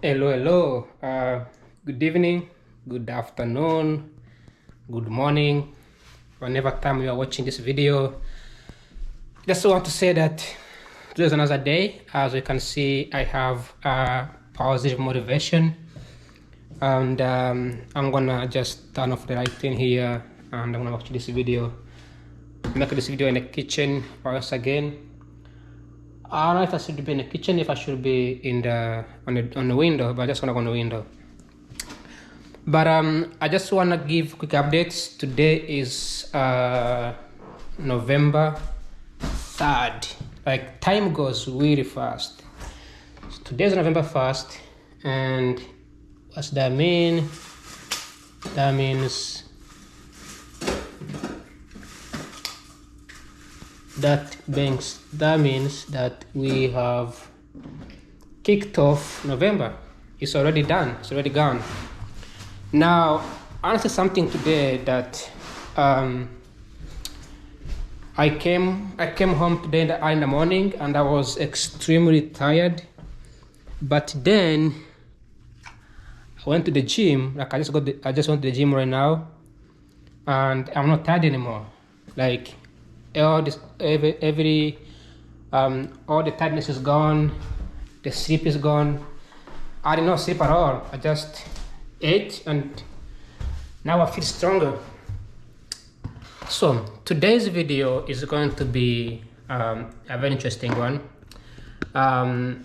Hello. Good evening, good afternoon, good morning, whenever time you are watching this video. Just want to say that today is another day. As you can see, I have positive motivation, and I'm gonna just turn off the lighting here, and I'm gonna watch this video. Make this video in the kitchen once again. I don't know if I should be in the kitchen, if I should be in the on the window, but I just wanna go on the window. But I just wanna give quick updates. Today is November 3rd. Like, time goes really fast. So today's November 1st, and what's that mean? That means that we have kicked off November. It's already done. It's already gone. Now, I want to say something today that I came home today in the morning, and I was extremely tired. But then I went to the gym. Like, I just went to the gym right now, and I'm not tired anymore. Like, all the tiredness is gone. The sleep is gone. I did not sleep at all. I just ate, and now I feel stronger. So today's video is going to be a very interesting one. But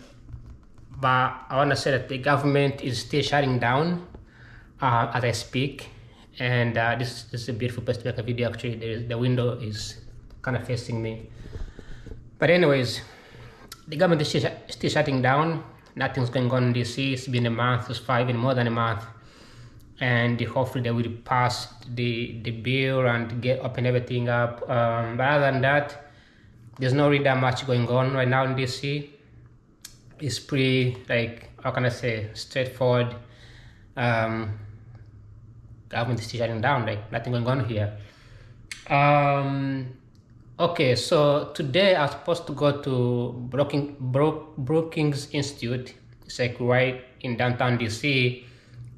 I want to say that the government is still shutting down as I speak, and this is a beautiful place to make a video. Actually, the window is kind of facing me. But anyways, the government is still shutting down. Nothing's going on in DC. It's been a month. It's even more than a month. And hopefully they will pass the bill and open everything up. But other than that, there's not really that much going on right now in DC. It's pretty, like, how can I say, straightforward. Government is still shutting down, like nothing going on here. Okay, so today I was supposed to go to Brookings Institute. It's like right in downtown DC.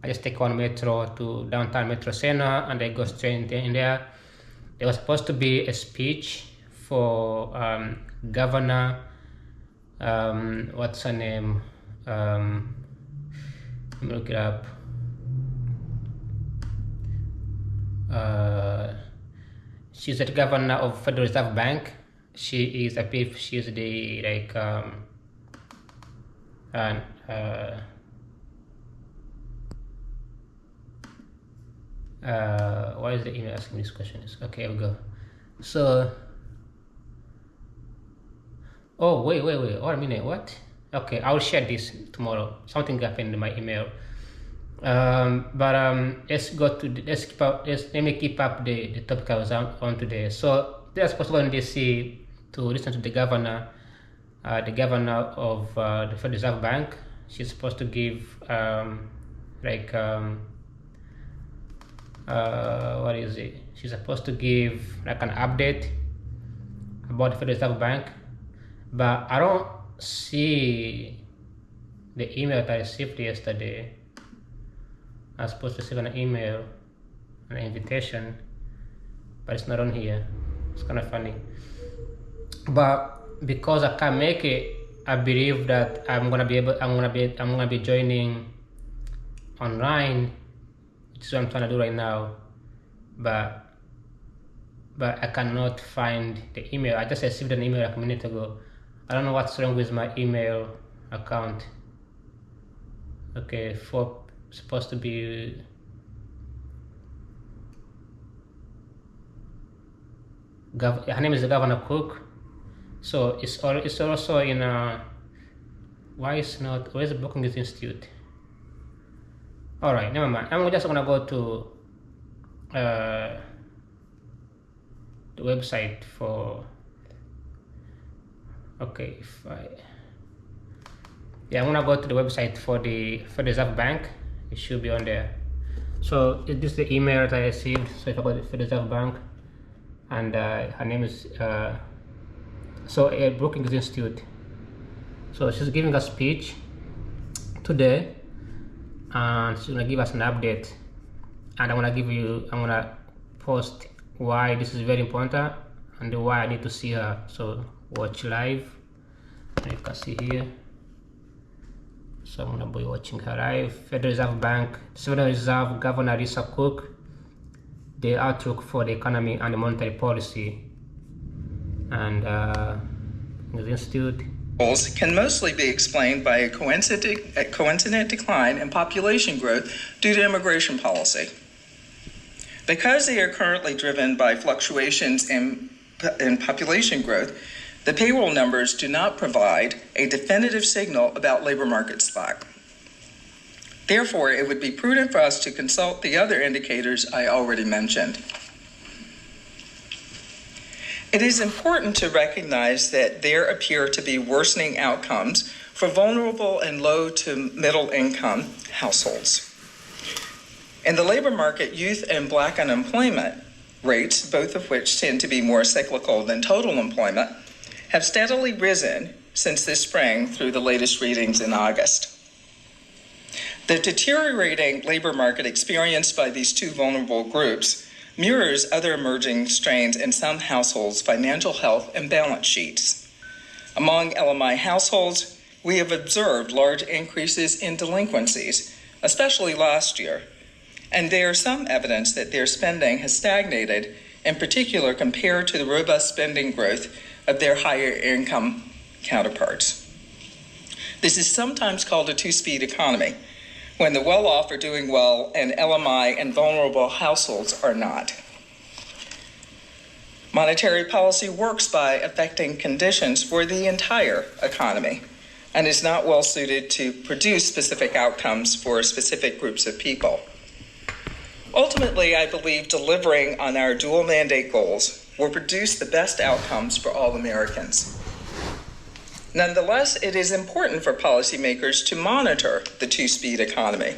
I just take one metro to downtown Metro Center, and I go straight in there. There was supposed to be a speech for Governor, what's her name? Let me look it up. She's the governor of Federal Reserve Bank. She is, I believe, she's the why is the email asking me this question? Okay, here we go. So, oh wait, wait a minute, what? Okay, I'll share this tomorrow. Something happened in my email. Let's let me keep up the topic I was on today. So they're supposed to go in DC to listen to the governor of the Federal Reserve Bank. She's supposed to give what is it? She's supposed to give like an update about the Federal Reserve Bank, but I don't see the email that I received yesterday. I was supposed to receive an email, an invitation, but it's not on here. It's kind of funny. But because I can't make it, I believe that I'm gonna be joining online, which is what I'm trying to do right now. But I cannot find the email. I just received an email like a minute ago. I don't know what's wrong with my email account. Okay, supposed to be her name is Governor Cook. So it's also in where's the Brookings Institute? All right, never mind. I'm just gonna go to the website for. Okay, I'm gonna go to the website for the Reserve Bank. It should be on there. So this is the email that I received. So if I go to the Reserve Bank, and her name is Brookings Institute. So she's giving a speech today, and she's gonna give us an update. And I'm gonna post why this is very important and why I need to see her. So watch live. You can see here. So I'm gonna be watching her live. Federal Reserve Governor Lisa Cook, the outlook for the economy and the monetary policy, and the institute. Can mostly be explained by a coincident decline in population growth due to immigration policy. Because they are currently driven by fluctuations in population growth, the payroll numbers do not provide a definitive signal about labor market slack. Therefore, it would be prudent for us to consult the other indicators I already mentioned. It is important to recognize that there appear to be worsening outcomes for vulnerable and low to middle income households. In the labor market, youth and Black unemployment rates, both of which tend to be more cyclical than total employment, have steadily risen since this spring through the latest readings in August. The deteriorating labor market experienced by these two vulnerable groups mirrors other emerging strains in some households' financial health and balance sheets. Among LMI households, we have observed large increases in delinquencies, especially last year, and there is some evidence that their spending has stagnated, in particular compared to the robust spending growth of their higher income counterparts. This is sometimes called a two-speed economy, when the well-off are doing well and LMI and vulnerable households are not. Monetary policy works by affecting conditions for the entire economy and is not well suited to produce specific outcomes for specific groups of people. Ultimately, I believe delivering on our dual mandate goals will produce the best outcomes for all Americans. Nonetheless, it is important for policymakers to monitor the two-speed economy.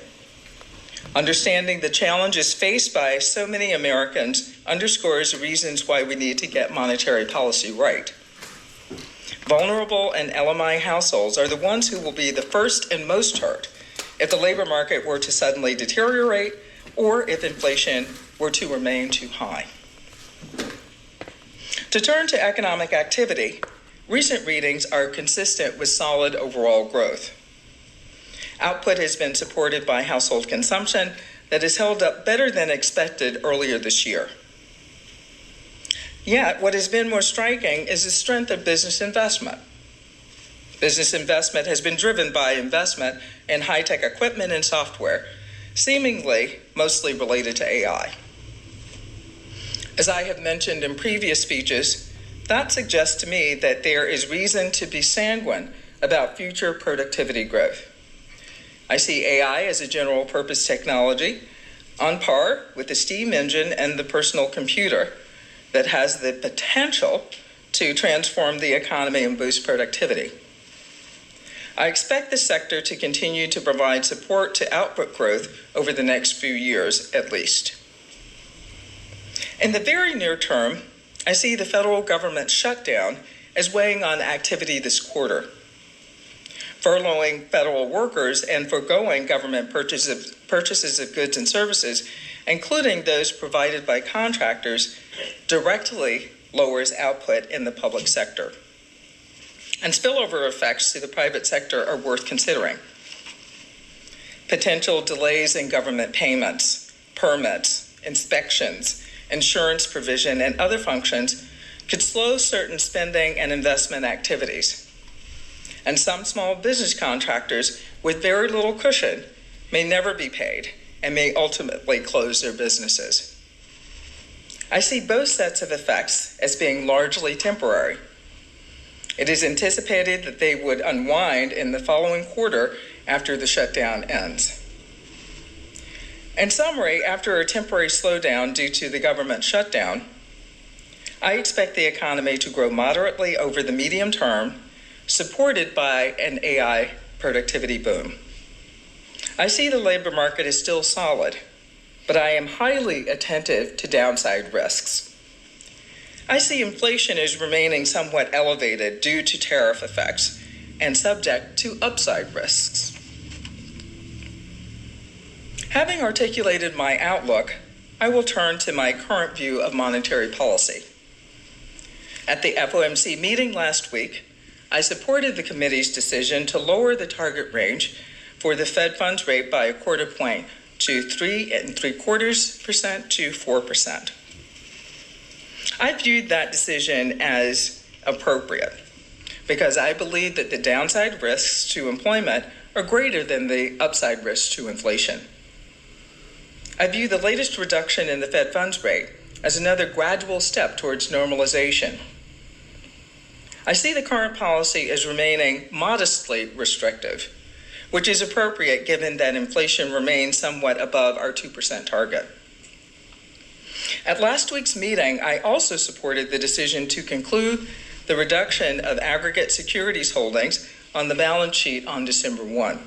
Understanding the challenges faced by so many Americans underscores reasons why we need to get monetary policy right. Vulnerable and LMI households are the ones who will be the first and most hurt if the labor market were to suddenly deteriorate or if inflation were to remain too high. To turn to economic activity, recent readings are consistent with solid overall growth. Output has been supported by household consumption that has held up better than expected earlier this year. Yet, what has been more striking is the strength of business investment. Business investment has been driven by investment in high-tech equipment and software, seemingly mostly related to AI. As I have mentioned in previous speeches, that suggests to me that there is reason to be sanguine about future productivity growth. I see AI as a general purpose technology on par with the steam engine and the personal computer that has the potential to transform the economy and boost productivity. I expect the sector to continue to provide support to output growth over the next few years at least. In the very near term, I see the federal government shutdown as weighing on activity this quarter. Furloughing federal workers and foregoing government purchases of goods and services, including those provided by contractors, directly lowers output in the public sector. And spillover effects to the private sector are worth considering. Potential delays in government payments, permits, inspections, insurance provision, and other functions could slow certain spending and investment activities. And some small business contractors with very little cushion may never be paid and may ultimately close their businesses. I see both sets of effects as being largely temporary. It is anticipated that they would unwind in the following quarter after the shutdown ends. In summary, after a temporary slowdown due to the government shutdown, I expect the economy to grow moderately over the medium term, supported by an AI productivity boom. I see the labor market as still solid, but I am highly attentive to downside risks. I see inflation as remaining somewhat elevated due to tariff effects and subject to upside risks. Having articulated my outlook, I will turn to my current view of monetary policy. At the FOMC meeting last week, I supported the committee's decision to lower the target range for the Fed funds rate by a quarter point to 3.75% to 4%. I viewed that decision as appropriate because I believe that the downside risks to employment are greater than the upside risks to inflation. I view the latest reduction in the Fed funds rate as another gradual step towards normalization. I see the current policy as remaining modestly restrictive, which is appropriate given that inflation remains somewhat above our 2% target. At last week's meeting, I also supported the decision to conclude the reduction of aggregate securities holdings on the balance sheet on December 1.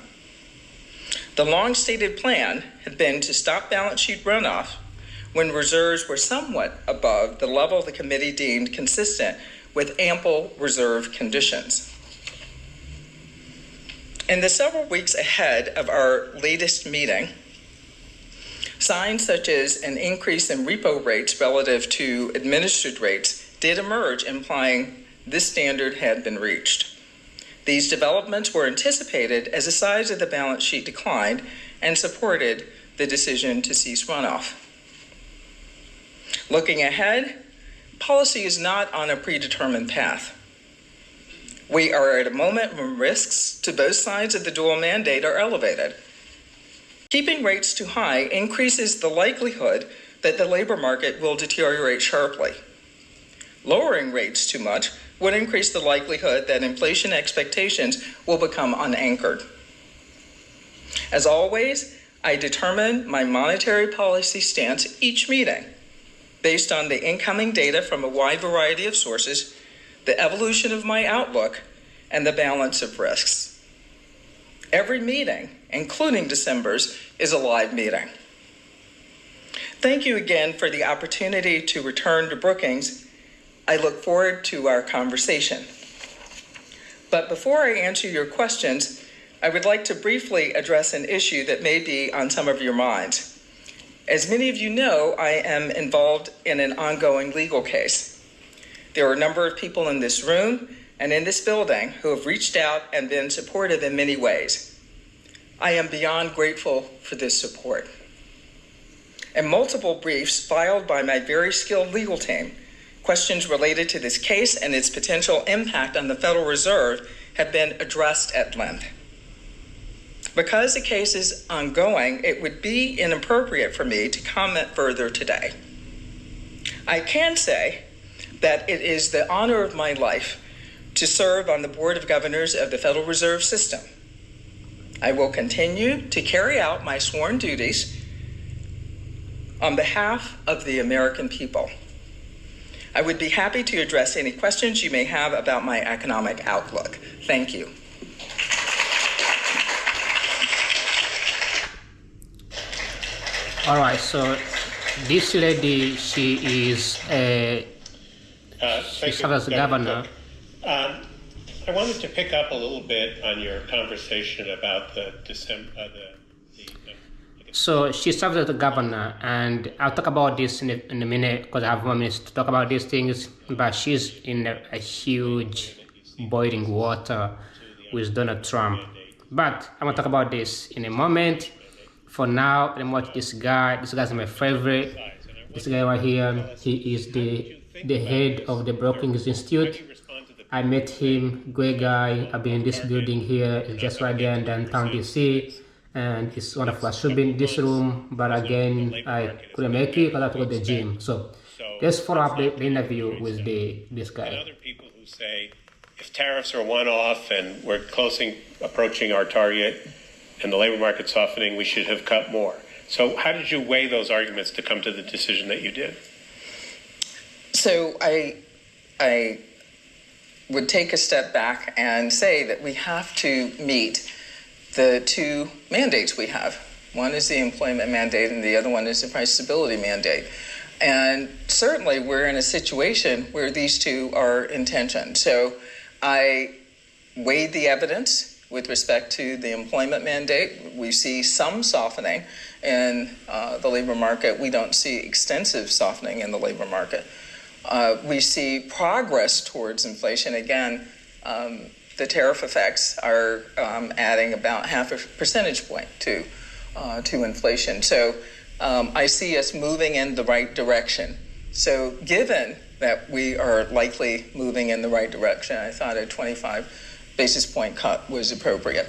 The long-stated plan had been to stop balance sheet runoff when reserves were somewhat above the level the committee deemed consistent with ample reserve conditions. In the several weeks ahead of our latest meeting, signs such as an increase in repo rates relative to administered rates did emerge, implying this standard had been reached. These developments were anticipated as the size of the balance sheet declined and supported the decision to cease runoff. Looking ahead, policy is not on a predetermined path. We are at a moment when risks to both sides of the dual mandate are elevated. Keeping rates too high increases the likelihood that the labor market will deteriorate sharply. Lowering rates too much would increase the likelihood that inflation expectations will become unanchored. As always, I determine my monetary policy stance each meeting based on the incoming data from a wide variety of sources, the evolution of my outlook, and the balance of risks. Every meeting, including December's, is a live meeting. Thank you again for the opportunity to return to Brookings. I look forward to our conversation. But before I answer your questions, I would like to briefly address an issue that may be on some of your minds. As many of you know, I am involved in an ongoing legal case. There are a number of people in this room and in this building who have reached out and been supportive in many ways. I am beyond grateful for this support. In multiple briefs filed by my very skilled legal team, questions related to this case and its potential impact on the Federal Reserve have been addressed at length. Because the case is ongoing, it would be inappropriate for me to comment further today. I can say that it is the honor of my life to serve on the Board of Governors of the Federal Reserve System. I will continue to carry out my sworn duties on behalf of the American people. I would be happy to address any questions you may have about my economic outlook. Thank you. All right, so this lady, she is she serves as governor. I wanted to pick up a little bit on your conversation about the December. So she serves as the governor, and I'll talk about this in a minute because I have 1 minute to talk about these things. But she's in a huge boiling water with Donald Trump. But I'm gonna talk about this in a moment. For now, let me watch this guy. This guy's my favorite. This guy right here, he is the head of the Brookings Institute. I met him, great guy. I've been in this building here. It's just right there in downtown DC. And it's wonderful. I should be in this room, but again, I couldn't make it because I had to go to the gym. So let's follow up the interview with this guy. And other people who say, if tariffs are one-off and we're approaching our target and the labor market softening, we should have cut more. So how did you weigh those arguments to come to the decision that you did? So I would take a step back and say that we have to meet the two mandates we have. One is the employment mandate and the other one is the price stability mandate. And certainly we're in a situation where these two are in tension. So I weighed the evidence. with respect to the employment mandate. We see some softening in the labor market. We don't see extensive softening in the labor market. We see progress towards inflation. Again, the tariff effects are adding about half a percentage point to inflation. So I see us moving in the right direction. So given that we are likely moving in the right direction, I thought a 25 basis point cut was appropriate.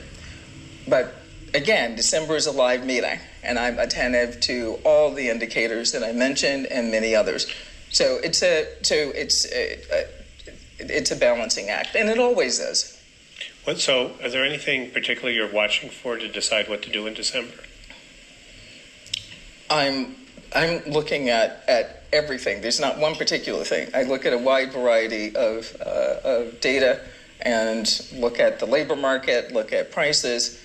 But again, December is a live meeting, and I'm attentive to all the indicators that I mentioned and many others. So it's a balancing act, and it always is. So is there anything particular you're watching for to decide what to do in December? I'm looking at everything. There's not one particular thing. I look at a wide variety of data and look at the labor market, look at prices.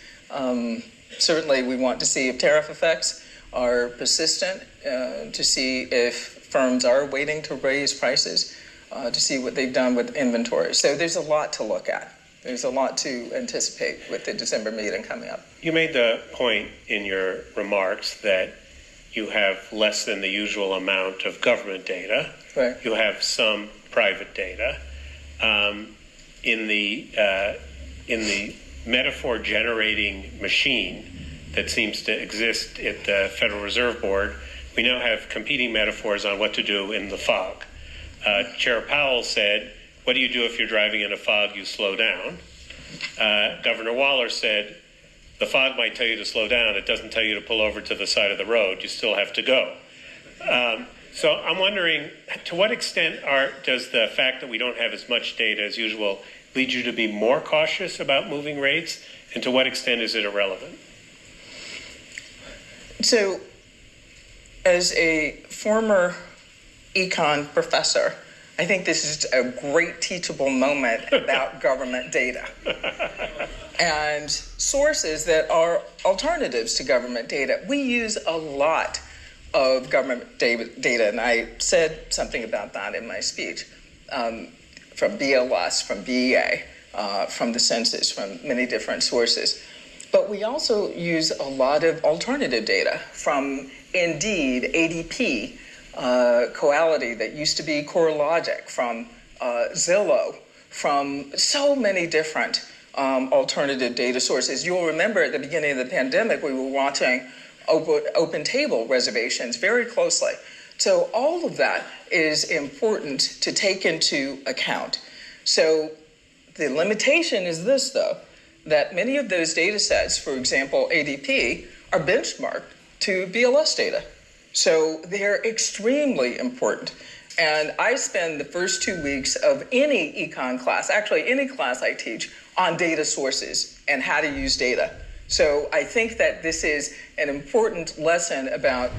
Certainly we want to see if tariff effects are persistent, to see if firms are waiting to raise prices, to see what they've done with inventory. So there's a lot to look at. There's a lot to anticipate with the December meeting coming up. You made the point in your remarks that you have less than the usual amount of government data. Right. You have some private data. In the metaphor generating machine that seems to exist at the Federal Reserve Board, we now have competing metaphors on what to do in the fog. Chair Powell said, what do you do if you're driving in a fog? You slow down. Governor Waller said, the fog might tell you to slow down. It doesn't tell you to pull over to the side of the road. You still have to go. So I'm wondering, to what extent does the fact that we don't have as much data as usual lead you to be more cautious about moving rates? And to what extent is it irrelevant? So, as a former econ professor, I think this is a great teachable moment about government data and sources that are alternatives to government data. We use a lot of government data, and I said something about that in my speech, from BLS, from BEA, from the census, from many different sources. But we also use a lot of alternative data from Indeed, ADP, Coality, that used to be CoreLogic, from Zillow, from so many different alternative data sources. You'll remember at the beginning of the pandemic, we were watching open table reservations very closely. So all of that is important to take into account. So the limitation is this, though, that many of those data sets, for example, ADP, are benchmarked to BLS data. So they're extremely important. And I spend the first 2 weeks of any econ class, actually any class I teach, on data sources and how to use data. So I think that this is an important lesson about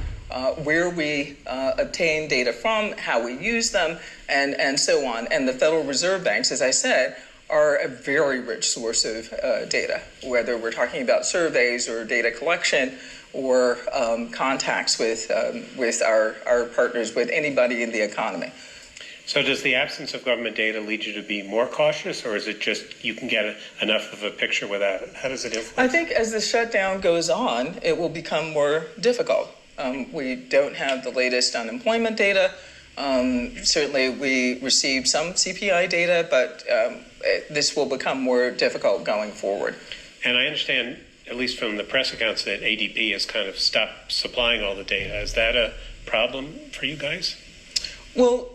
where we obtain data from, how we use them, and so on. And the Federal Reserve banks, as I said, are a very rich source of data, whether we're talking about surveys or data collection or contacts with our partners, with anybody in the economy. So does the absence of government data lead you to be more cautious, or is it just you can get enough of a picture without it? How does it influence? I think as the shutdown goes on, it will become more difficult. We don't have the latest unemployment data. Certainly we received some CPI data, but this will become more difficult going forward. And I understand, at least from the press accounts, that ADP has kind of stopped supplying all the data. Is that a problem for you guys? Well,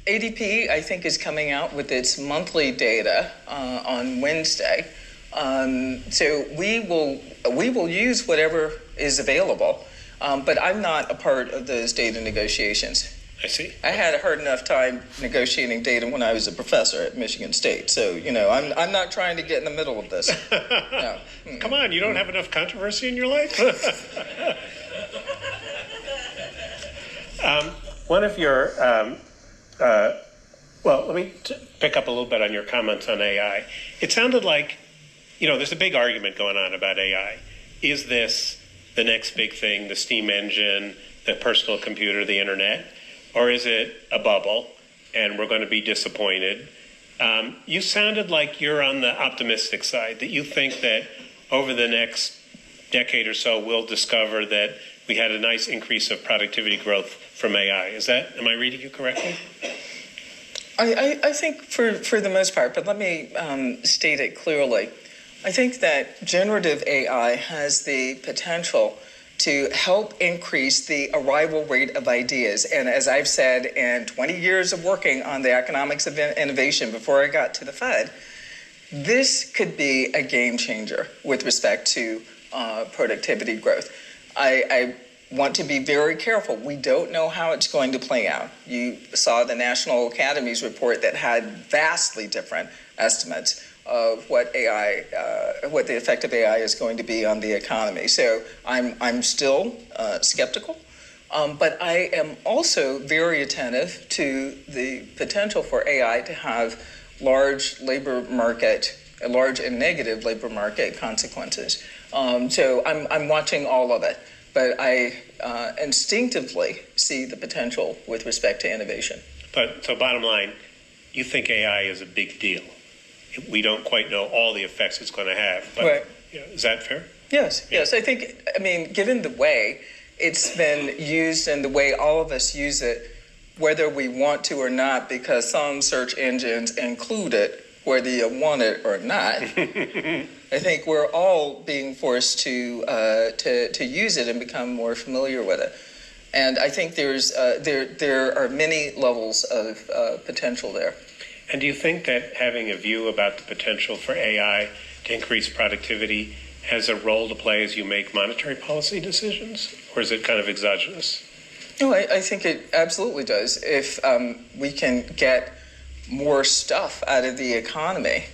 ADP, I think, is coming out with its monthly data on Wednesday. So we will use whatever is available, but I'm not a part of those data negotiations. I see. I had a hard enough time negotiating data when I was a professor at Michigan State. So, I'm not trying to get in the middle of this. No. Come on, you don't have enough controversy in your life? One of your, let me pick up a little bit on your comments on AI. It sounded like, there's a big argument going on about AI. Is this the next big thing, the steam engine, the personal computer, the internet? Or is it a bubble and we're going to be disappointed? You sounded like you're on the optimistic side, that you think that over the next decade or so, we'll discover that we had a nice increase of productivity growth from AI. Am I reading you correctly? I think for the most part, but let me state it clearly. I think that generative AI has the potential to help increase the arrival rate of ideas. And as I've said, in 20 years of working on the economics of innovation before I got to the Fed, this could be a game changer with respect to productivity growth. I want to be very careful. We don't know how it's going to play out. You saw the National Academy's report that had vastly different estimates of what the effect of AI is going to be on the economy. So I'm still skeptical, but I am also very attentive to the potential for AI to have large and negative labor market consequences. So I'm watching all of it, but I instinctively see the potential with respect to innovation. So bottom line, you think AI is a big deal. We don't quite know all the effects it's going to have. But, right. Is that fair? Yes. I mean, given the way it's been used and the way all of us use it, whether we want to or not, because some search engines include it, whether you want it or not, I think we're all being forced to use it and become more familiar with it. And I think there are many levels of potential there. And do you think that having a view about the potential for AI to increase productivity has a role to play as you make monetary policy decisions, or is it kind of exogenous? No, I think it absolutely does. If we can get more stuff out of the economy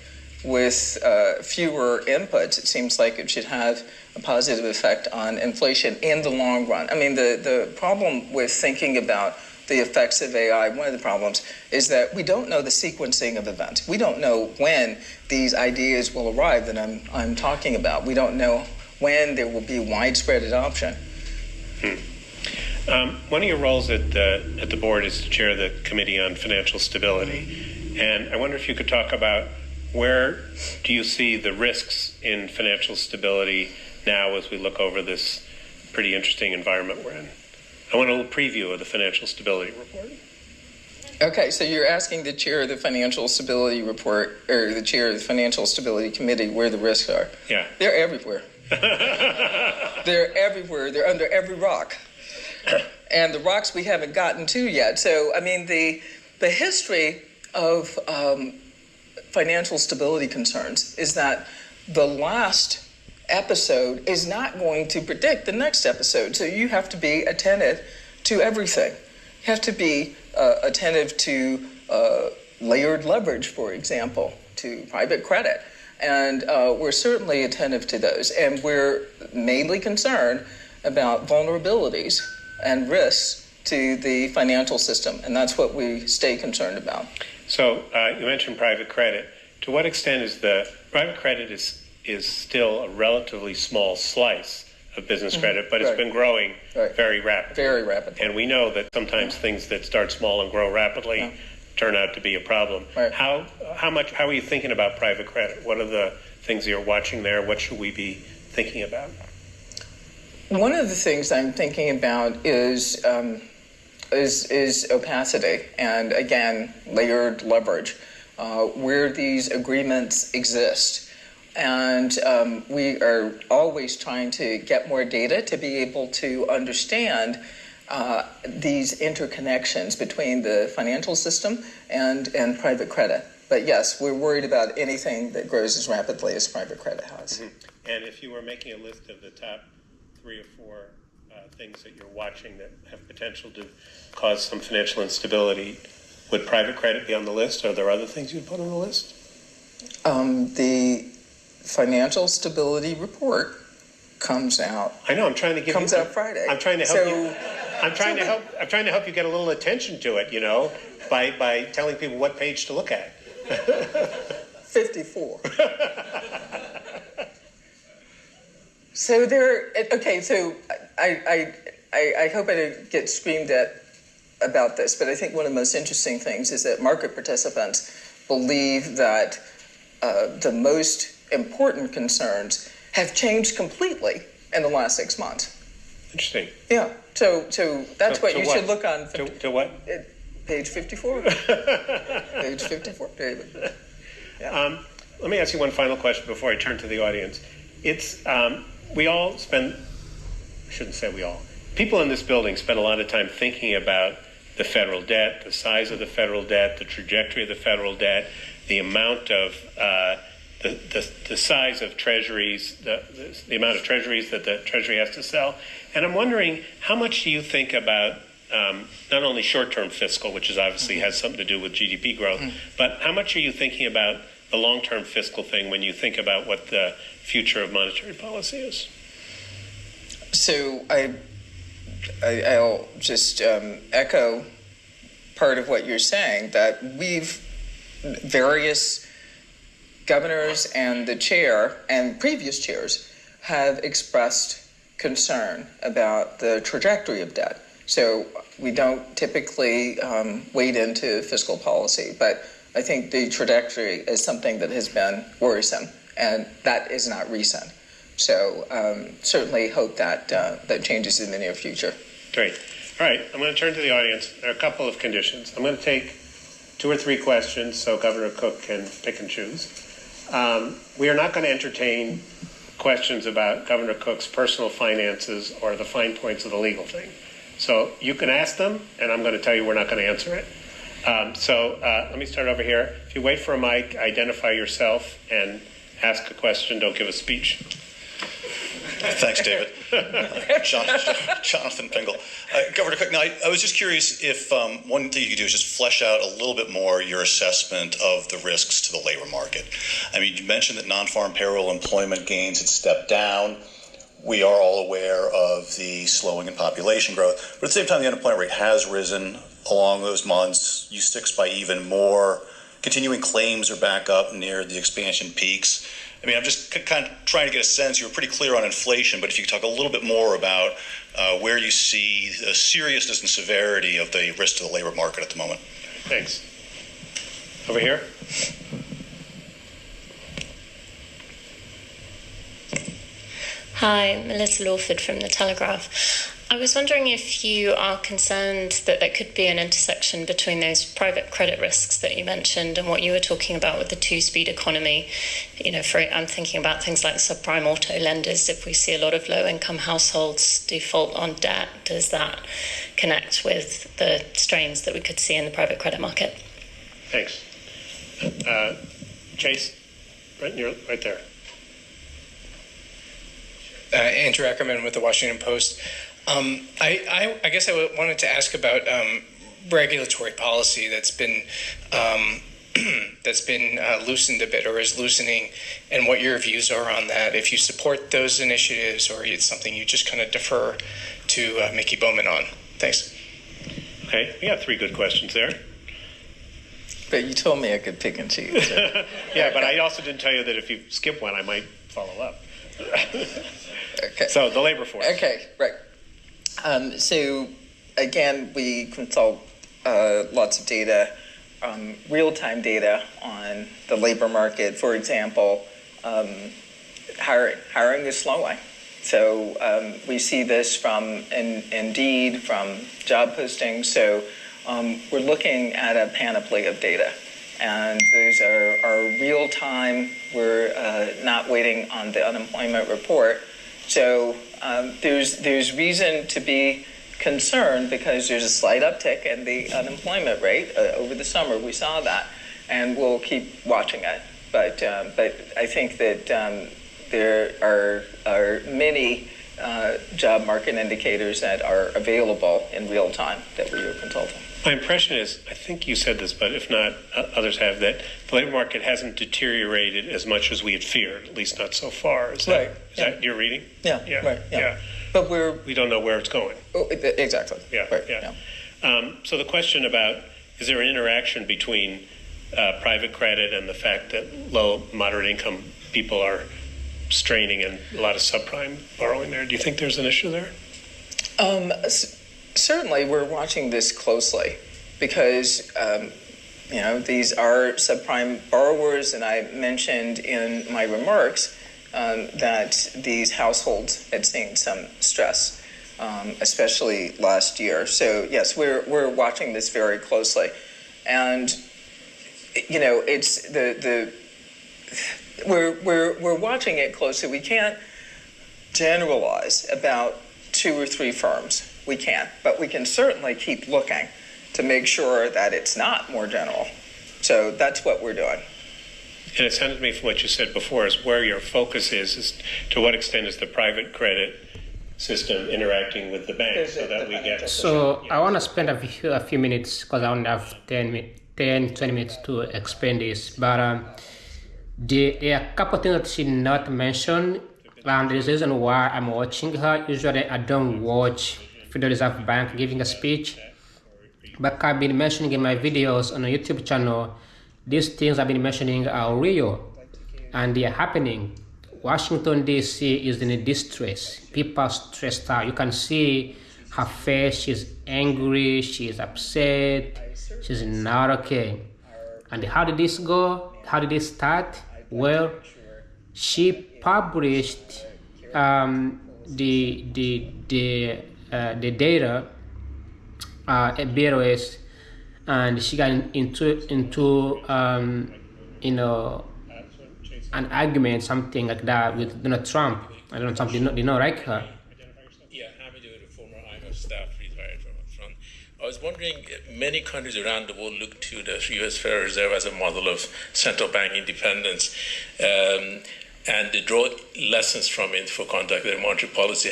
with fewer inputs, it seems like it should have a positive effect on inflation in the long run. I mean, the problem with thinking about the effects of AI, one of the problems is that we don't know the sequencing of events. We don't know when these ideas will arrive that I'm talking about. We don't know when there will be widespread adoption. One of your roles at the board is to chair the Committee on Financial Stability. And I wonder if you could talk about where do you see the risks in financial stability now as we look over this pretty interesting environment we're in? I want a little preview of the Financial Stability Report. Okay, so you're asking the chair of the Financial Stability Report, or the chair of the Financial Stability Committee, where the risks are. Yeah. They're everywhere. They're everywhere. They're under every rock. And the rocks we haven't gotten to yet. So, I mean, the history of financial stability concerns is that the last episode is not going to predict the next episode. So you have to be attentive to everything. You have to be attentive to layered leverage, for example, to private credit. And we're certainly attentive to those. And we're mainly concerned about vulnerabilities and risks to the financial system. And that's what we stay concerned about. So you mentioned private credit. To what extent is private credit is still a relatively small slice of business credit, but it's been growing very rapidly. Very rapidly. And we know that sometimes things that start small and grow rapidly turn out to be a problem. Right. How are you thinking about private credit? What are the things you're watching there? What should we be thinking about? One of the things I'm thinking about is opacity and, again, layered leverage, where these agreements exist. And we are always trying to get more data to be able to understand these interconnections between the financial system and private credit. But yes, we're worried about anything that grows as rapidly as private credit has. Mm-hmm. And if you were making a list of the top 3 or 4 things that you're watching that have potential to cause some financial instability, would private credit be on the list? Are there other things you'd put on the list? The Financial Stability Report comes out. I know. I'm trying to give comes out Friday. I'm trying to help you. I'm trying to help you get a little attention to it. You know, by telling people what page to look at. 54. So okay. So I hope I didn't get screamed at about this, but I think one of the most interesting things is that market participants believe that the most important concerns have changed completely in the last 6 months. Interesting. Yeah. So that's what you should look on. To what? Page 54. Page 54, David. Yeah. Let me ask you one final question before I turn to the audience. It's we all spend, I shouldn't say we all, people in this building spend a lot of time thinking about the federal debt, the size of the federal debt, the trajectory of the federal debt, the amount of the size of treasuries, the amount of treasuries that the Treasury has to sell. And I'm wondering, how much do you think about not only short-term fiscal, which is obviously has something to do with GDP growth, but how much are you thinking about the long-term fiscal thing when you think about what the future of monetary policy is? So I'll just echo part of what you're saying, that various governors and the chair and previous chairs have expressed concern about the trajectory of debt. So we don't typically wade into fiscal policy, but I think the trajectory is something that has been worrisome, and that is not recent. So certainly hope that that changes in the near future. Great. All right, I'm going to turn to the audience. There are a couple of conditions. I'm going to take 2 or 3 questions so Governor Cook can pick and choose. We are not going to entertain questions about Governor Cook's personal finances or the fine points of the legal thing. So you can ask them, and I'm going to tell you we're not going to answer it. Let me start over here. If you wait for a mic, identify yourself and ask a question. Don't give a speech. Thanks, David. Jonathan Pingle. Governor Cook, now, I was just curious if one thing you could do is just flesh out a little bit more your assessment of the risks to the labor market. I mean, you mentioned that non-farm payroll employment gains had stepped down. We are all aware of the slowing in population growth, but at the same time, the unemployment rate has risen along those months. You sticks by even more. Continuing claims are back up near the expansion peaks. I mean, I'm just kind of trying to get a sense. You were pretty clear on inflation, but if you could talk a little bit more about where you see the seriousness and severity of the risk to the labor market at the moment. Thanks. Over here. Hi, Melissa Lawford from The Telegraph. I was wondering if you are concerned that there could be an intersection between those private credit risks that you mentioned and what you were talking about with the two-speed economy. You know, I'm thinking about things like subprime auto lenders. If we see a lot of low-income households default on debt, does that connect with the strains that we could see in the private credit market? Thanks. Chase, right there. Andrew Ackerman with the Washington Post. I guess I wanted to ask about regulatory policy that's been loosened a bit or is loosening, and what your views are on that. If you support those initiatives, or it's something you just kind of defer to Mickey Bowman on. Thanks. Okay, we got 3 good questions there. But you told me I could pick and choose. Yeah, but I also didn't tell you that if you skip one, I might follow up. Okay. So the labor force. Okay, right. So again, we consult lots of data, real-time data on the labor market. For example, hiring is slowing. So we see this from Indeed, from job postings. So we're looking at a panoply of data. And those are real time. We're not waiting on the unemployment report. So there's reason to be concerned because there's a slight uptick in the unemployment rate over the summer. We saw that, and we'll keep watching it. But I think that there are many job market indicators that are available in real time that we are consulting. My impression is, I think you said this, but if not, others have, that the labor market hasn't deteriorated as much as we had feared, at least not so far. Is that your reading? Yeah, yeah, right. Yeah. But we don't know where it's going. Oh, exactly. Yeah, right, yeah. So the question about, is there an interaction between private credit and the fact that low, moderate income people are straining and a lot of subprime borrowing there? Do you think there's an issue there? Certainly, we're watching this closely because these are subprime borrowers, and I mentioned in my remarks that these households had seen some stress, especially last year. So yes, we're watching this very closely, and it's we're watching it closely. We can't generalize about 2 or 3 firms. We can't, but we can certainly keep looking to make sure that it's not more general. So that's what we're doing. And it sounded to me from what you said before is where your focus is to what extent is the private credit system interacting with the bank so that we get... So I want to spend a few minutes because I only have 10, 20 minutes to explain this. But there are a couple of things that she not mentioned. And the reason why I'm watching her, usually I don't watch Federal Reserve Bank giving a speech. But I've been mentioning in my videos on the YouTube channel, these things I've been mentioning are real and they are happening. Washington, D.C. is in distress. People are stressed out. You can see her face. She's angry. She's upset. She's not okay. And how did this go? How did this start? Well, she published the data at BOS, and she got into an argument, something like that, with Donald Trump. I don't know, Trump did not like her. Yeah, happy to the former IMF staff retired from front. I was wondering, many countries around the world look to the U.S. Federal Reserve as a model of central bank independence, and they draw lessons from it for conduct their monetary policy.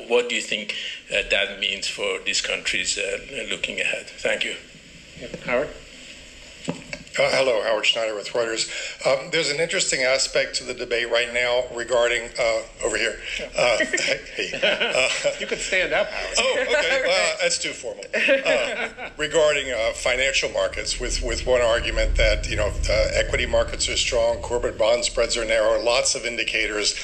What do you think that means for these countries looking ahead? Thank you. Howard? Hello, Howard Schneider with Reuters. There's an interesting aspect to the debate right now regarding, over here. You could stand up, Howard. Oh, okay, that's too formal. Regarding financial markets, with one argument that, equity markets are strong, corporate bond spreads are narrow, lots of indicators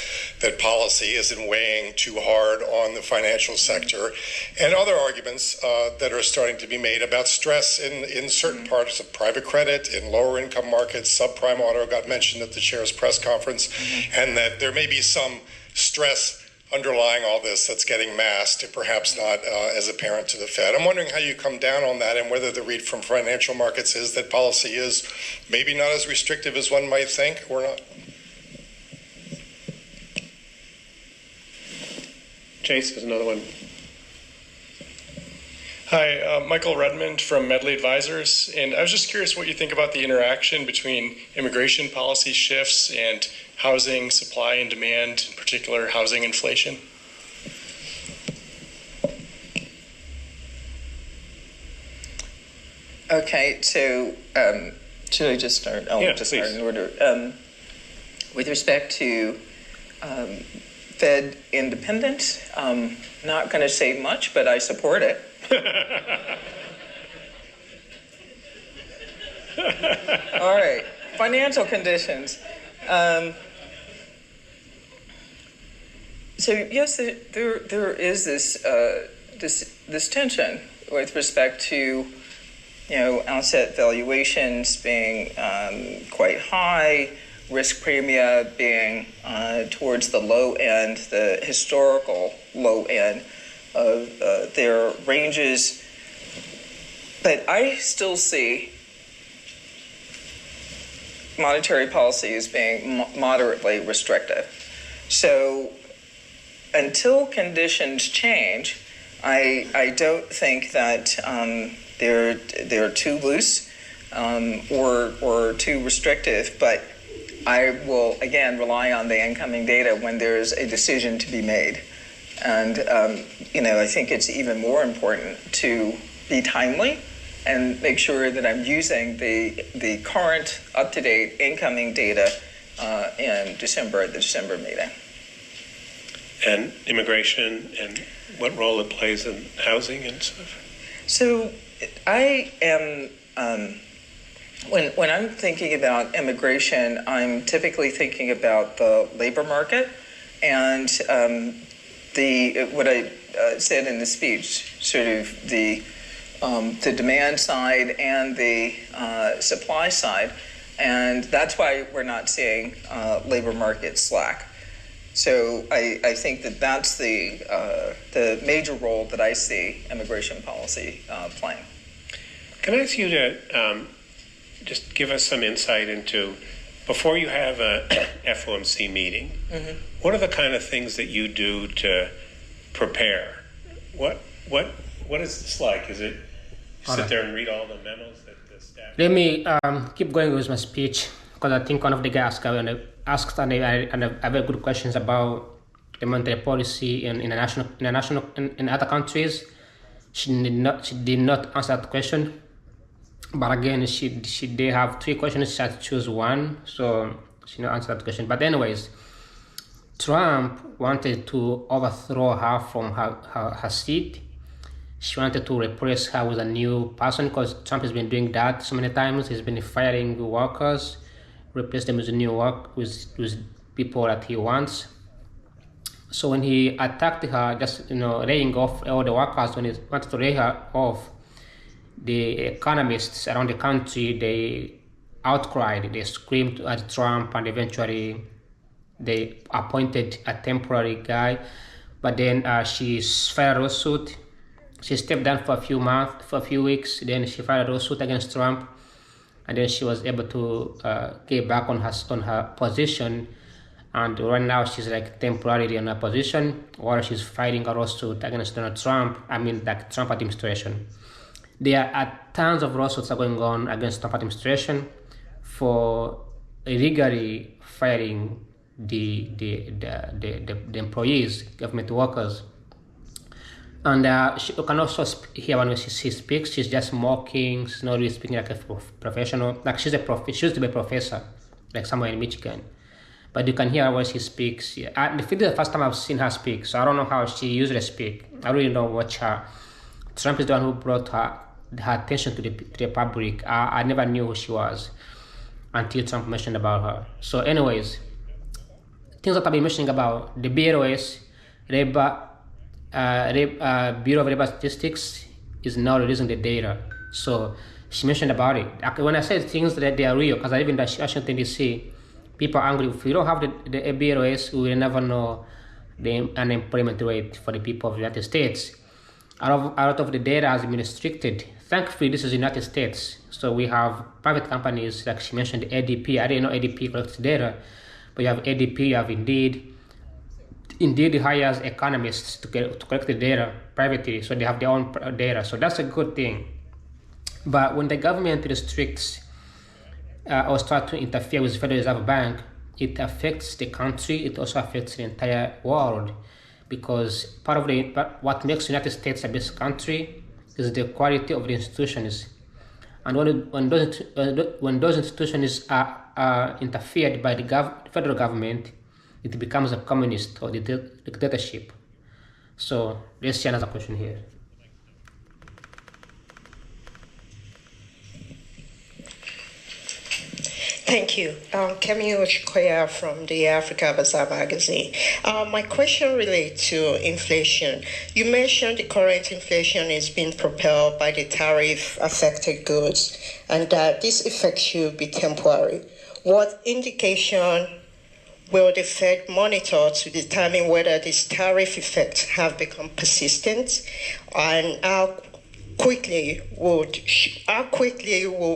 that policy isn't weighing too hard on the financial sector, and other arguments that are starting to be made about stress in certain parts of private credit, in lower income markets. Subprime auto got mentioned at the chair's press conference, and that there may be some stress underlying all this that's getting masked, perhaps not as apparent to the Fed. I'm wondering how you come down on that, and whether the read from financial markets is that policy is maybe not as restrictive as one might think, or not. Chase is another one. Hi, Michael Redmond from Medley Advisors, and I was just curious what you think about the interaction between immigration policy shifts and housing supply and demand, in particular housing inflation. Okay, so should I just start? I'll just start in order. With respect to Fed independence, not going to say much, but I support it. All right, financial conditions. So yes, there is this tension with respect to asset valuations being quite high, risk premia being towards the low end, the historical low end of their ranges. But I still see monetary policy as being moderately restrictive. So until conditions change, I don't think that they're too loose or too restrictive, but I will, again, rely on the incoming data when there's a decision to be made. And, I think it's even more important to be timely and make sure that I'm using the current, up-to-date incoming data in December at the December meeting. And immigration and what role it plays in housing and stuff? So I am, when I'm thinking about immigration, I'm typically thinking about the labor market and what I said in the speech, sort of the the demand side and the supply side. And that's why we're not seeing labor market slack. So I think that that's the major role that I see immigration policy playing. Can I ask you to just give us some insight into, before you have a FOMC meeting, what are the kind of things that you do to prepare? What is this like? Is it you sit there and read all the memos that the staff? Let me keep going with my speech, because I think one of the guys asked very good questions about the monetary policy in other countries. She did not answer that question. But again, they have three questions. She had to choose one, so she didn't answer that question. But anyways, Trump wanted to overthrow her from her seat. She wanted to replace her with a new person, because Trump has been doing that so many times. He's been firing workers, replace them with new work with people that he wants. So when he attacked her, just laying off all the workers, when he wanted to lay her off, the economists around the country, they outcried, they screamed at Trump, and eventually they appointed a temporary guy. But then she filed a lawsuit. She stepped down for a few weeks. Then she filed a lawsuit against Trump, and then she was able to get back on her position. And right now she's like temporarily in her position, while she's fighting a lawsuit against Donald Trump. The Trump administration. There are tons of lawsuits are going on against Trump administration for illegally firing the employees, government workers. And you can also hear when she speaks, she's just mocking. She's not really speaking like a professional. Like she used to be a professor, like somewhere in Michigan. But you can hear when she speaks. I feel the first time I've seen her speak, so I don't know how she usually speaks. I really don't watch her. Trump is the one who brought her attention to the public. I never knew who she was until Trump mentioned about her. So anyways, things that I've been mentioning about the BLS, Bureau of Labor Statistics is now releasing the data. So she mentioned about it. When I say things that they are real, because I live in Washington, D.C., people are angry. If we don't have the BLS, we will never know the unemployment rate for the people of the United States. A lot of the data has been restricted. Thankfully, this is the United States. So we have private companies, like she mentioned, ADP. I didn't know ADP collects data, but you have ADP, you have Indeed. Indeed hires economists to collect the data privately, so they have their own data. So that's a good thing. But when the government restricts or start to interfere with the Federal Reserve Bank, it affects the country. It also affects the entire world, because part of what makes the United States a best country is the quality of the institutions. And when those institutions are interfered by the federal government, it becomes a communist or the dictatorship. So let's see another question here. Thank you. Camille Chikoya from the Africa Bazaar magazine. My question relates to inflation. You mentioned the current inflation is being propelled by the tariff-affected goods, and that this effect should be temporary. What indication will the Fed monitor to determine whether these tariff effects have become persistent, and how quickly will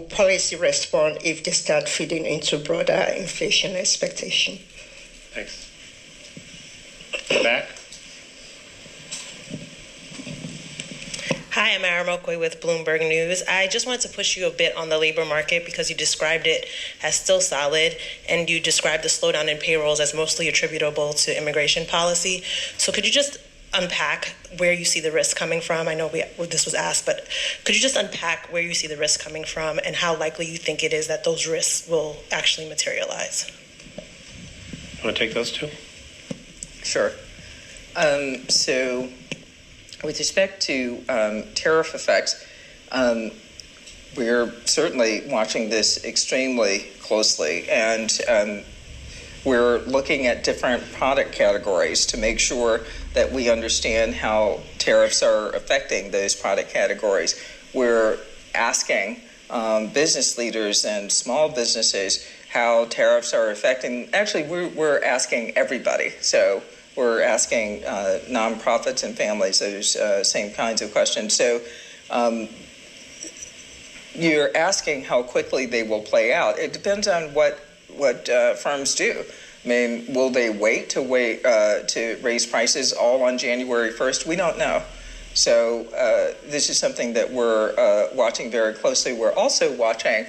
policy respond if they start feeding into broader inflation expectation? Thanks. Back. Hi, I'm Mara Mokwe with Bloomberg News. I just wanted to push you a bit on the labor market, because you described it as still solid, and you described the slowdown in payrolls as mostly attributable to immigration policy. So could you just unpack where you see the risk coming from? I know this was asked, but could you just unpack where you see the risk coming from and how likely you think it is that those risks will actually materialize? You want to take those two? Sure. So with respect to tariff effects, we're certainly watching this extremely closely, and we're looking at different product categories to make sure that we understand how tariffs are affecting those product categories. we're asking business leaders and small businesses how tariffs are affecting. Actually, we're asking everybody. So we're asking nonprofits and families those same kinds of questions. So you're asking how quickly they will play out. It depends on what firms do. I mean, will they wait to raise prices all on January 1st? We don't know. So this is something that we're watching very closely. We're also watching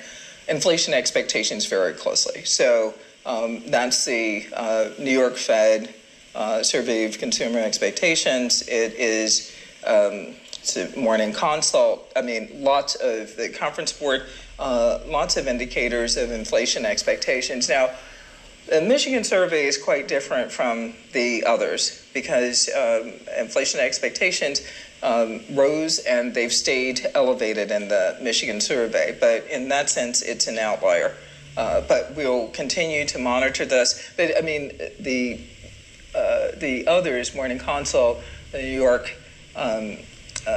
inflation expectations very closely. So that's the New York Fed Survey of Consumer Expectations. It is it's a Morning Consult. I mean, lots of the Conference Board, lots of indicators of inflation expectations. Now, the Michigan survey is quite different from the others because inflation expectations rose and they've stayed elevated in the Michigan survey. But in that sense, it's an outlier. But we'll continue to monitor this. But I mean, the others, Morning Consult, the New York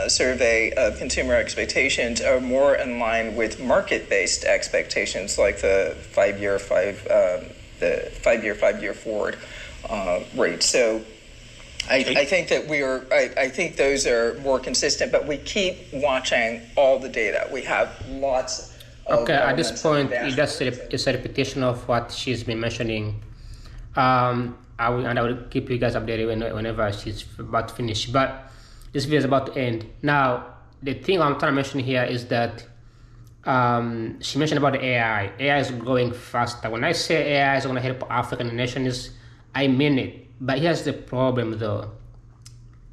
survey of consumer expectations, are more in line with market-based expectations, like the five-year forward rate. So I think that I think those are more consistent, but we keep watching all the data. We have lots of Okay, at this point, it's a repetition of what she's been mentioning. I will keep you guys updated whenever she's about to finish. But this video is about to end. Now, the thing I'm trying to mention here is that she mentioned about the AI. AI is growing faster. When I say AI is going to help African nations, I mean it. But here's the problem, though.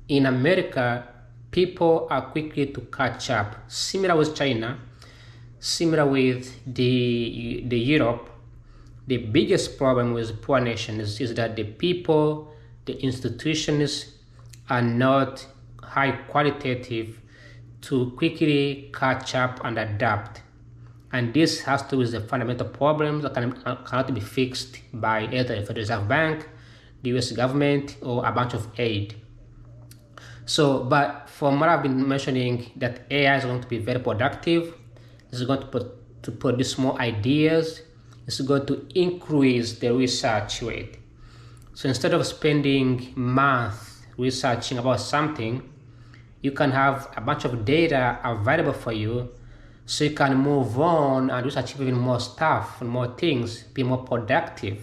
In America, people are quickly to catch up. Similar with China, similar with the Europe. The biggest problem with poor nations is that the people, the institutions are not high qualitative to quickly catch up and adapt. And this has to do with the fundamental problems that cannot be fixed by either the Federal Reserve Bank, the US government, or a bunch of aid. So, but from what I've been mentioning, that AI is going to be very productive. It's going to produce more ideas. It's going to increase the research rate. So instead of spending months researching about something, you can have a bunch of data available for you, so you can move on and research even more stuff and more things, be more productive,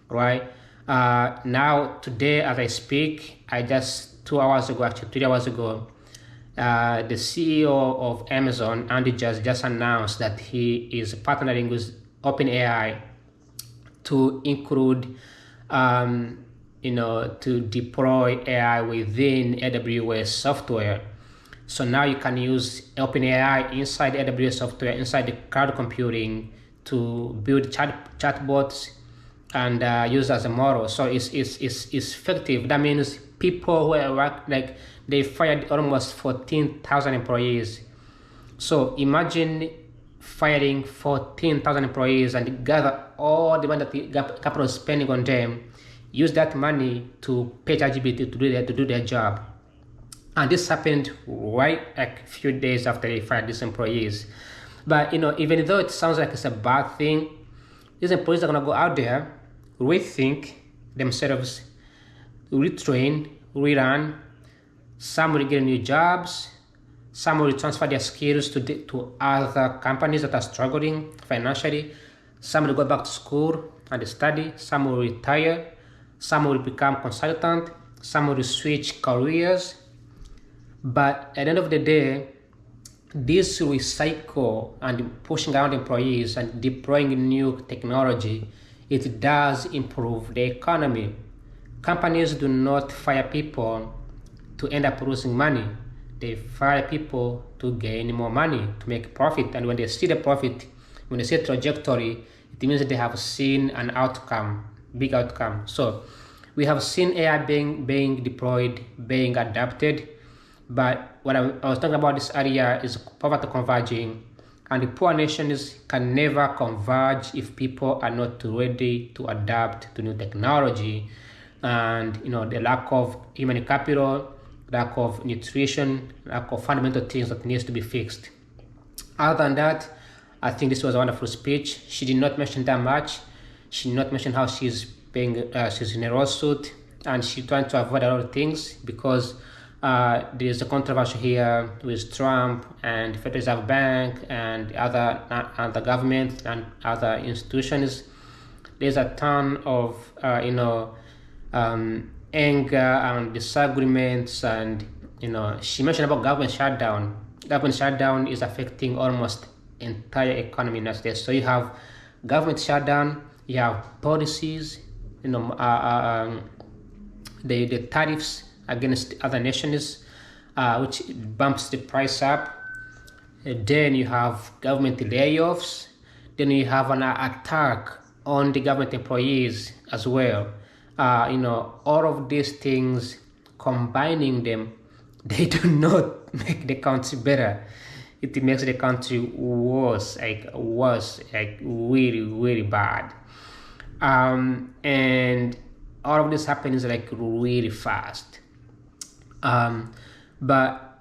right? Now, today, as I speak, I just 2 hours ago, actually 3 hours ago, the CEO of Amazon, Andy Jassy, just announced that he is partnering with OpenAI to include, to deploy AI within AWS software. So now you can use OpenAI inside AWS software, inside the cloud computing, to build chatbots and use as a model. So it's effective. That means people who work, like, they fired almost 14,000 employees. So imagine firing 14,000 employees and gather all the money that the capital is spending on them, use that money to pay ChatGPT to do their job. And this happened right a few days after they fired these employees. But even though it sounds like it's a bad thing, these employees are gonna go out there, rethink themselves, retrain, relearn. Some will get new jobs. Some will transfer their skills to other companies that are struggling financially. Some will go back to school and study. Some will retire. Some will become consultant. Some will switch careers. But at the end of the day, this recycle and pushing around employees and deploying new technology, it does improve the economy. Companies do not fire people to end up losing money. They fire people to gain more money, to make profit. And when they see the profit, when they see a trajectory, it means that they have seen an outcome, big outcome. So we have seen AI being deployed, being adapted. But what I was talking about this area is poverty converging. And the poor nations can never converge if people are not ready to adapt to new technology. And the lack of human capital, lack of nutrition, lack of fundamental things that needs to be fixed. Other than that, I think this was a wonderful speech. She did not mention that much. She did not mention how she's in a lawsuit, and she's trying to avoid a lot of things because there's a controversy here with Trump and Federal Reserve Bank and other government and other institutions. There's a ton of anger and disagreements, and she mentioned about government shutdown. Government shutdown is affecting almost entire economy in the States. So you have government shutdown, you have policies, the tariffs against other nations, which bumps the price up. Then you have government layoffs. Then you have an attack on the government employees as well. All of these things, combining them, they do not make the country better. It makes the country worse, like really, really bad. And all of this happens like really fast. But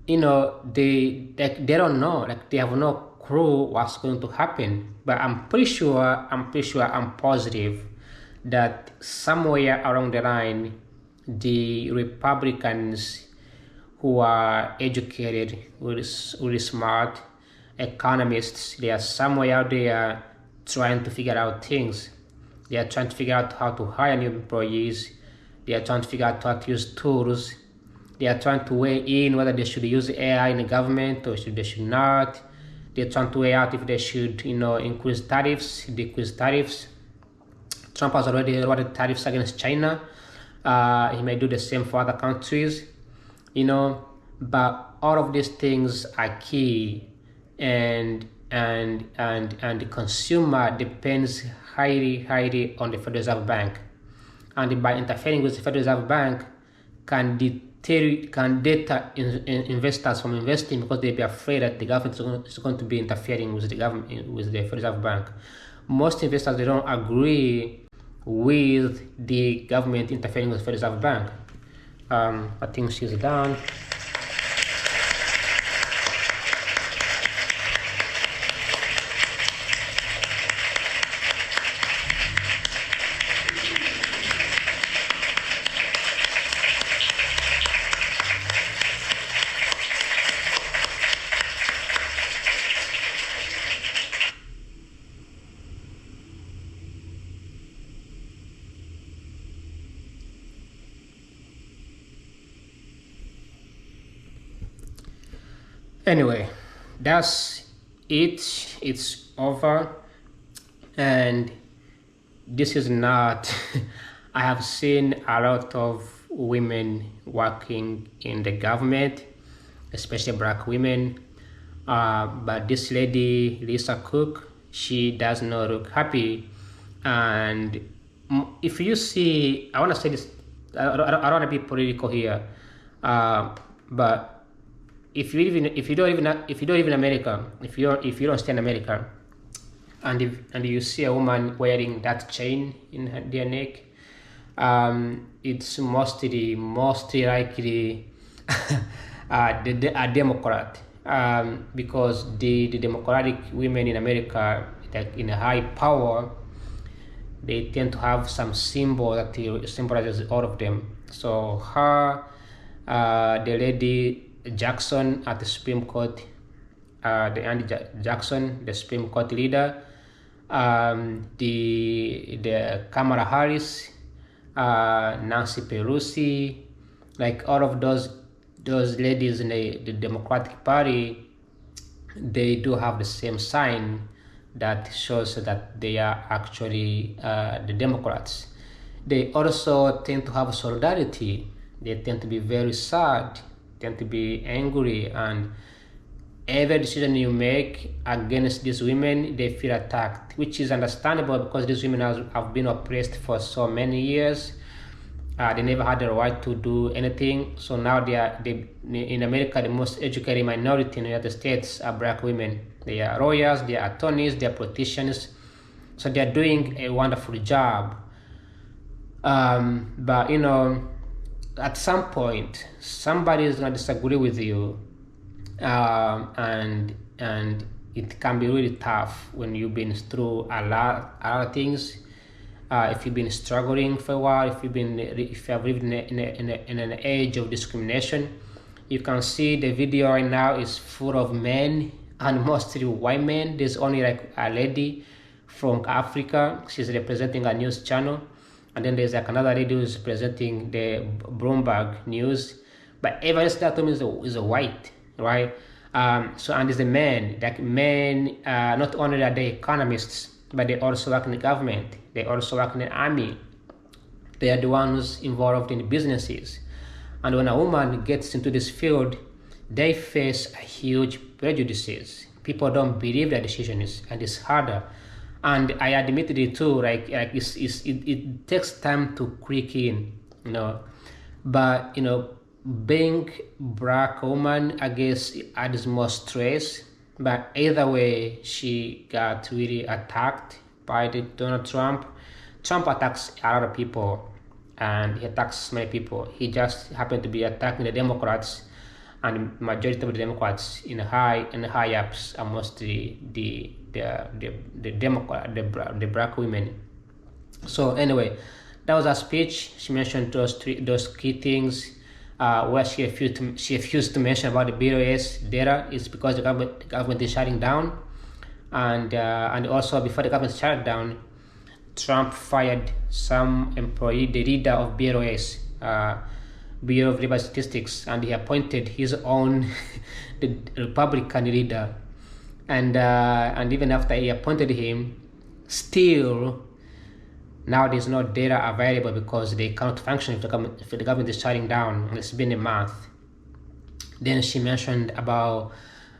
they don't know, like they have no clue what's going to happen. But I'm positive that somewhere along the line, the Republicans who are educated, really smart economists, they are somewhere out there trying to figure out things. They are trying to figure out how to hire new employees. They are trying to figure out how to use tools. They are trying to weigh in whether they should use AI in the government or they should not. They are trying to weigh out if they should, increase tariffs, decrease tariffs. Trump has already lowered tariffs against China. He may do the same for other countries, but all of these things are key, and the consumer depends highly on the Federal Reserve Bank, and by interfering with the Federal Reserve Bank can deter investors from investing because they be afraid that the government is going to be interfering with the Federal Reserve Bank. Most investors, they don't agree with the government interfering with the Federal Reserve Bank. I think she's done. Anyway, that's it. It's over. And this is not I have seen a lot of women working in the government, especially black women, but this lady Lisa Cook, she does not look happy. And if you see, I want to say this, I don't want to be political here, but if you don't live in America, if you don't stay in America, and you see a woman wearing that chain in their neck, it's mostly likely a Democrat, because the Democratic women in America, that in high power, they tend to have some symbol that symbolizes all of them. So her, the lady Jackson at the Supreme Court, the Andy Jackson, the Supreme Court leader, the Kamala Harris, Nancy Pelosi, like all of those ladies in the Democratic Party, they do have the same sign that shows that they are actually the Democrats. They also tend to have solidarity. They tend to be very sad, tend to be angry, and every decision you make against these women, they feel attacked, which is understandable because these women have been oppressed for so many years. They never had the right to do anything. So now they in America, the most educated minority in the United States are black women. They are lawyers, they are attorneys, they are politicians. So they are doing a wonderful job. But at some point somebody is going to disagree with you, and it can be really tough when you've been through a lot of things. If you've been struggling for a while, if you have lived in an age of discrimination. You can see the video right now is full of men, and mostly white men. There's only like a lady from Africa. She's representing a news channel, and then there's like another lady who's presenting the Bloomberg News. But everyone else that is a white, right? So, and there's a men, like men. Not only are they economists, but they also work in the government. They also work in the army. They are the ones involved in the businesses. And when a woman gets into this field, they face huge prejudices. People don't believe their decisions, and it's harder. And I admitted it too. It takes time to click in, you know. But you know, being black woman, I guess, adds more stress. But either way, she got really attacked by Donald Trump. Trump attacks a lot of people, and he attacks many people. He just happened to be attacking the Democrats, and the majority of the Democrats in the high ups are mostly the black women. So anyway, that was her speech. She mentioned those key things. Where she refused to mention about the BOS data is because the government is shutting down, and also before the government shut down, Trump fired some employee, the leader of BOS, Bureau of Labor Statistics, and he appointed his own the Republican leader, and even after he appointed him, still now there's no data available because they cannot function if the government is shutting down. It's been a month. Then she mentioned about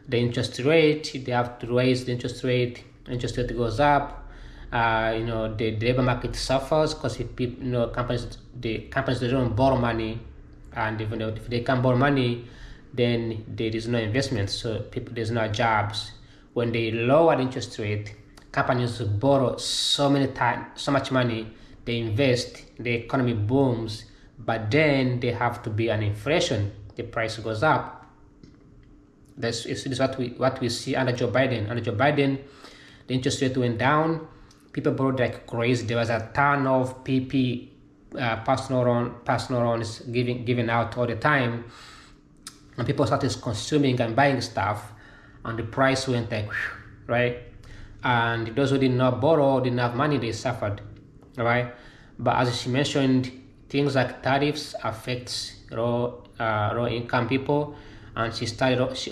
the interest rate. They have to raise the interest rate. Interest rate goes up. The labor market suffers because companies they don't borrow money, and if they can't borrow money, then there is no investment. So there's no jobs. When they lower the interest rate, companies borrow so much money, they invest, the economy booms, but then they have to be an inflation. The price goes up. This is what we see under Joe Biden. Under Joe Biden, the interest rate went down. People borrowed like crazy. There was a ton of PP, personal loans given out all the time, and people started consuming and buying stuff, and the price went like, right? And those who did not borrow, didn't have money, they suffered, right? But as she mentioned, things like tariffs affects low income people, and she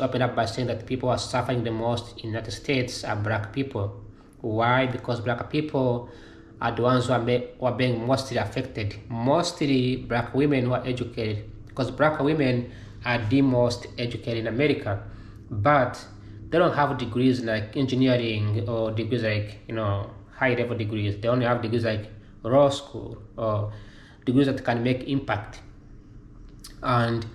opened up by saying that people are suffering the most in the United States are black people. Why? Because black people are the ones who are being mostly affected. Mostly black women who are educated, because black women are the most educated in America, but they don't have degrees like engineering or degrees like high level degrees. They only have degrees like law school or degrees that can make impact. And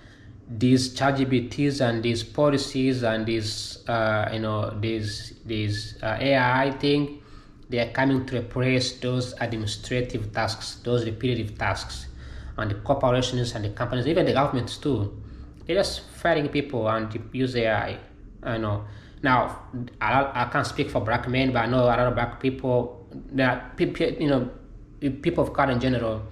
these ChatGPTs and these policies and these AI thing, they are coming to replace those administrative tasks, those repetitive tasks, and the corporations and the companies, even the governments too. They're just firing people and use AI. I know. Now, I can't speak for black men, but I know a lot of black people. People of color in general,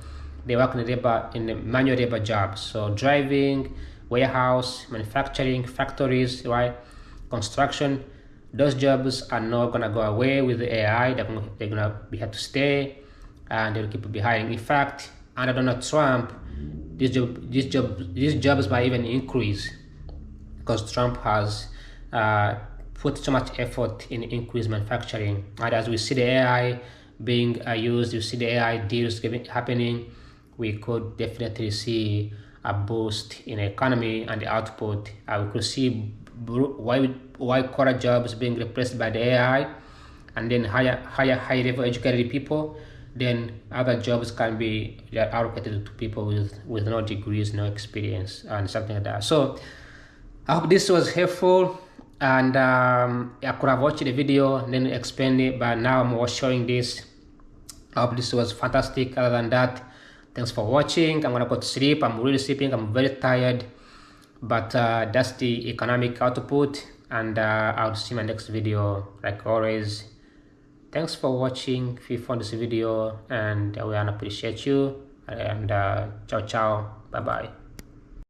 they work in the manual labor jobs. So driving, warehouse, manufacturing, factories, right, construction. Those jobs are not gonna go away with the AI. They're gonna be here to stay, and they'll keep behind. In fact, under Donald Trump, these jobs might even increase because Trump has put so much effort in increased manufacturing. And as we see the AI being used, you see the AI deals happening, we could definitely see a boost in the economy and the output. We could see white collar jobs being replaced by the AI, and then high level educated people. Then other jobs can be allocated to people with no degrees, no experience, and something like that. So I hope this was helpful. And I could have watched the video and then explained it, but now I'm showing this. I hope this was fantastic. Other than that, Thanks for watching. I'm gonna go to sleep. I'm really sleeping. I'm very tired, but that's the economic output, and I'll see my next video like always. Thanks for watching. If you found this video, and we appreciate you, and ciao ciao, bye bye.